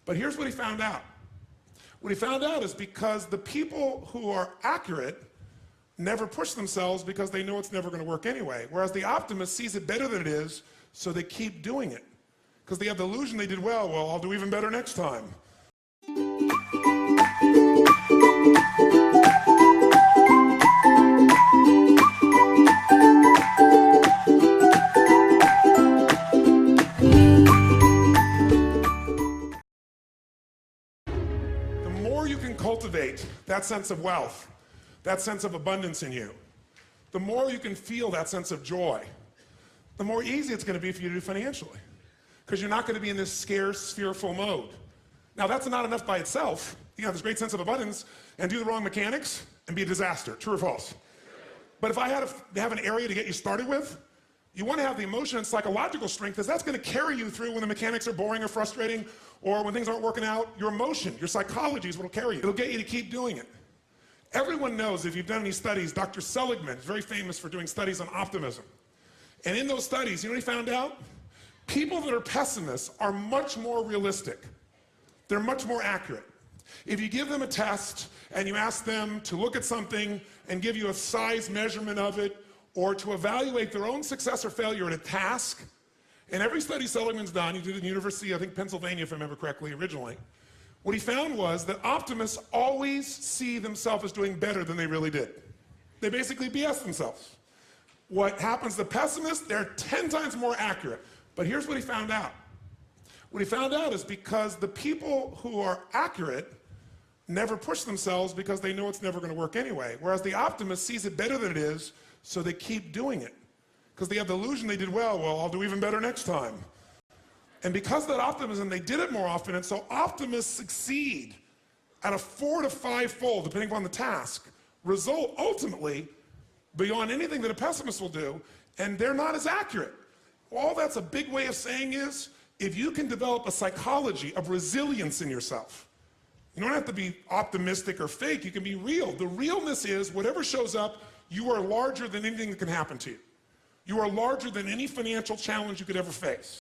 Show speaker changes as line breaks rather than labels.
But here's what he found out. What he found out is because the people who are accurate never push themselves because they know it's never going to work anyway. Whereas the optimist sees it better than it is, so they keep doing it. Because they have the illusion they did well, I'll do even better next time. The more you can cultivate that sense of wealth, that sense of abundance in you, the more you can feel that sense of joy, the more easy it's going to be for you to do financially. Because you're not going to be in this scarce, fearful mode. Now, that's not enough by itself. You have this great sense of abundance and do the wrong mechanics and be a disaster. True or false? But if I had to have an area to get you started with, you want to have the emotion and psychological strength, because that's going to carry you through when the mechanics are boring or frustrating, or when things aren't working out. Your emotion, your psychology is what will carry you. It'll get you to keep doing it. Everyone knows, if you've done any studies, Dr. Seligman is very famous for doing studies on optimism. And in those studies, you know what he found out? People that are pessimists are much more realistic. They're much more accurate. If you give them a test and you ask them to look at something and give you a size measurement of it, or to evaluate their own success or failure at a task, in every study Seligman's done, he did it in University, I think Pennsylvania if I remember correctly originally, what he found was that optimists always see themselves as doing better than they really did. They basically BS themselves. What happens to pessimists, they're 10 times more accurate. But here's what he found out. What he found out is because the people who are accurate never push themselves because they know it's never going to work anyway. Whereas the optimist sees it better than it is, so they keep doing it. Because they have the illusion they did well, I'll do even better next time. And because of that optimism, they did it more often, and so optimists succeed at a 4 to 5-fold, depending upon the task, result ultimately beyond anything that a pessimist will do, and they're not as accurate. All that's a big way of saying is, if you can develop a psychology of resilience in yourself, you don't have to be optimistic or fake, you can be real. The realness is, whatever shows up, you are larger than anything that can happen to you. You are larger than any financial challenge you could ever face.